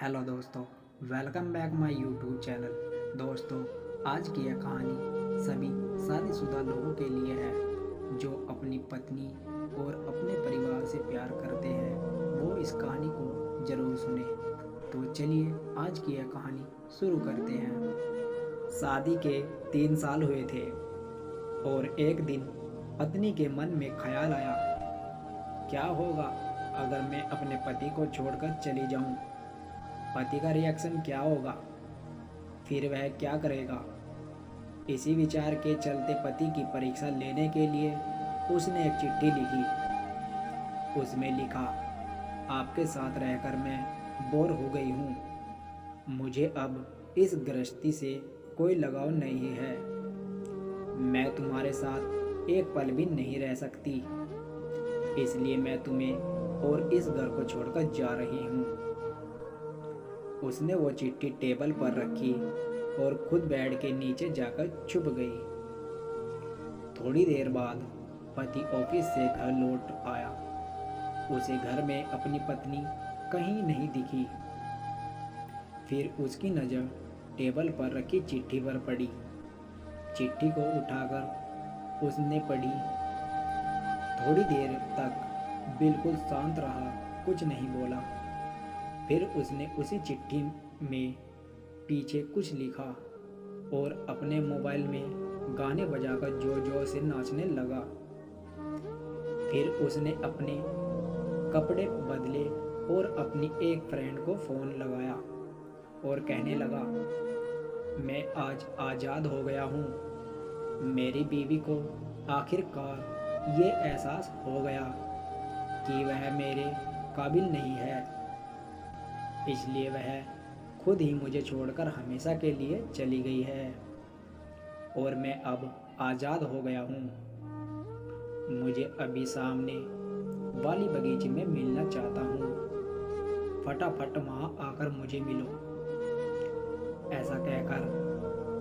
Hello दोस्तों, welcome back my YouTube channel. दोस्तों, आज की यह कहानी सभी शादीशुदा लोगों के लिए है जो अपनी पत्नी और अपने परिवार से प्यार करते हैं। वो इस कहानी को ज़रूर सुने। तो चलिए आज की यह कहानी शुरू करते हैं। शादी के 3 साल हुए थे और एक दिन पत्नी के मन में ख्याल आया, क्या होगा अगर मैं अपने पति को छोड़कर चली जाऊं? पति का रिएक्शन क्या होगा? फिर वह क्या करेगा? इसी विचार के चलते पति की परीक्षा लेने के लिए उसने एक चिट्ठी लिखी। उसमें लिखा, आपके साथ रहकर मैं बोर हो गई हूँ। मुझे अब इस गृहस्थी से कोई लगाव नहीं है। मैं तुम्हारे साथ एक पल भी नहीं रह सकती। इसलिए मैं तुम्हें और इस घर को छोड़कर जा रही हूँ। उसने वो चिट्ठी टेबल पर रखी और खुद बेड के नीचे जाकर छुप गई। थोड़ी देर बाद पति ऑफिस से घर लौट आया। उसे घर में अपनी पत्नी कहीं नहीं दिखी। फिर उसकी नज़र टेबल पर रखी चिट्ठी पर पड़ी। चिट्ठी को उठाकर उसने पढ़ी। थोड़ी देर तक बिल्कुल शांत रहा, कुछ नहीं बोला। फिर उसने उसी चिट्ठी में पीछे कुछ लिखा और अपने मोबाइल में गाने बजाकर जोर जोर से नाचने लगा। फिर उसने अपने कपड़े बदले और अपनी एक फ्रेंड को फ़ोन लगाया और कहने लगा, मैं आज आज़ाद हो गया हूँ। मेरी बीवी को आखिरकार ये एहसास हो गया कि वह मेरे काबिल नहीं है, इसलिए वह खुद ही मुझे छोड़कर हमेशा के लिए चली गई है और मैं अब आज़ाद हो गया हूँ। मुझे अभी सामने वाली बगीचे में मिलना चाहता हूँ। फटाफट वहाँ आकर मुझे मिलो। ऐसा कहकर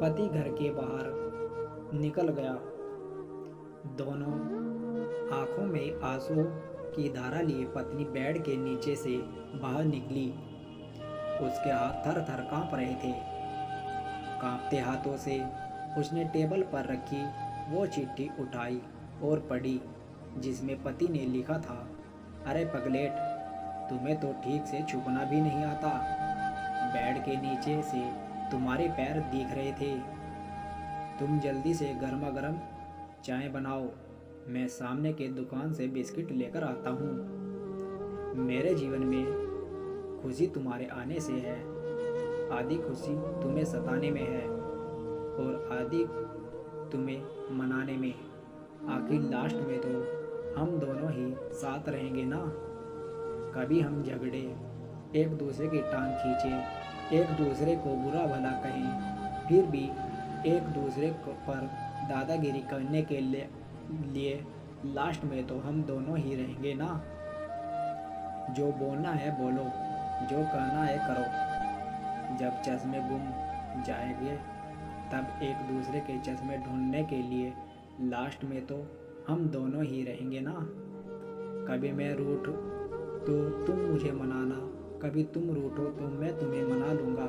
पति घर के बाहर निकल गया। दोनों आंखों में आंसू की धारा लिए पत्नी बेड के नीचे से बाहर निकली। उसके हाथ थर थर कांप रहे थे। कांपते हाथों से उसने टेबल पर रखी वो चिट्ठी उठाई और पढ़ी, जिसमें पति ने लिखा था, अरे पगलेट, तुम्हें तो ठीक से छुपना भी नहीं आता। बेड के नीचे से तुम्हारे पैर दिख रहे थे। तुम जल्दी से गर्मा गर्म चाय बनाओ। मैं सामने के दुकान से बिस्किट लेकर आता हूँ। मेरे जीवन में खुशी तुम्हारे आने से है। आधी खुशी तुम्हें सताने में है और आधी तुम्हें मनाने में। आखिर लास्ट में तो हम दोनों ही साथ रहेंगे ना। कभी हम झगड़े, एक दूसरे की टांग खींचे, एक दूसरे को बुरा भला कहें, फिर भी एक दूसरे पर दादागिरी करने के लिए लास्ट में तो हम दोनों ही रहेंगे ना। जो बोलना है बोलो, जो करना है करो। जब चश्मे गुम जाएंगे तब एक दूसरे के चश्मे ढूंढने के लिए लास्ट में तो हम दोनों ही रहेंगे ना। कभी मैं रूठ तो तुम मुझे मनाना, कभी तुम रूठो तो मैं तुम्हें मना लूँगा।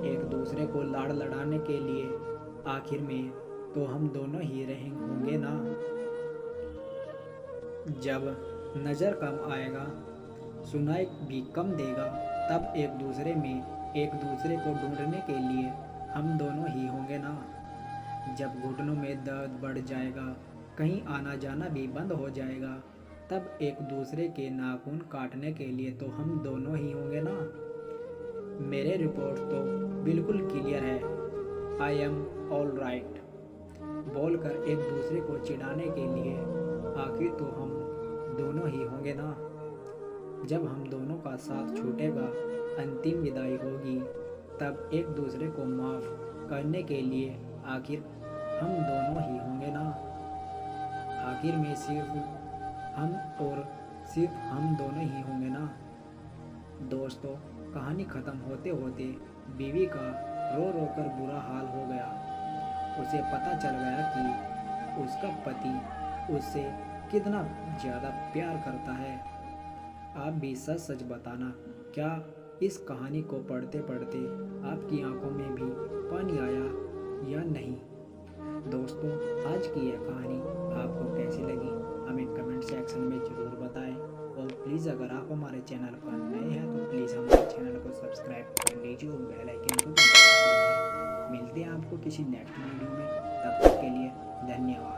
एक दूसरे को लाड़ लड़ाने के लिए आखिर में तो हम दोनों ही होंगे ना। जब नज़र कम आएगा, सुनाई भी कम देगा, तब एक दूसरे में एक दूसरे को ढूंढने के लिए हम दोनों ही होंगे ना। जब घुटनों में दर्द बढ़ जाएगा, कहीं आना जाना भी बंद हो जाएगा, तब एक दूसरे के नाखून काटने के लिए तो हम दोनों ही होंगे ना। मेरे रिपोर्ट तो बिल्कुल क्लियर है, आई एम ऑल राइट बोलकर एक दूसरे को चिढ़ाने के लिए आखिर तो हम दोनों ही होंगे ना। जब हम दोनों का साथ छूटेगा, अंतिम विदाई होगी, तब एक दूसरे को माफ़ करने के लिए आखिर हम दोनों ही होंगे ना। आखिर में सिर्फ हम और सिर्फ हम दोनों ही होंगे ना। दोस्तों, कहानी ख़त्म होते होते बीवी का रो रो कर बुरा हाल हो गया। उसे पता चल गया कि उसका पति उससे कितना ज़्यादा प्यार करता है। आप भी सच सच बताना, क्या इस कहानी को पढ़ते पढ़ते आपकी आंखों में भी पानी आया या नहीं। दोस्तों, आज की यह कहानी आपको कैसी लगी हमें कमेंट सेक्शन में ज़रूर बताएं। और प्लीज़ अगर आप हमारे चैनल पर नए हैं तो प्लीज़ हमारे चैनल को सब्सक्राइब कर लीजिए और बेल आइकन को दबा दीजिए। मिलते हैं आपको किसी नेक्स्ट वीडियो में, तब तक के लिए धन्यवाद।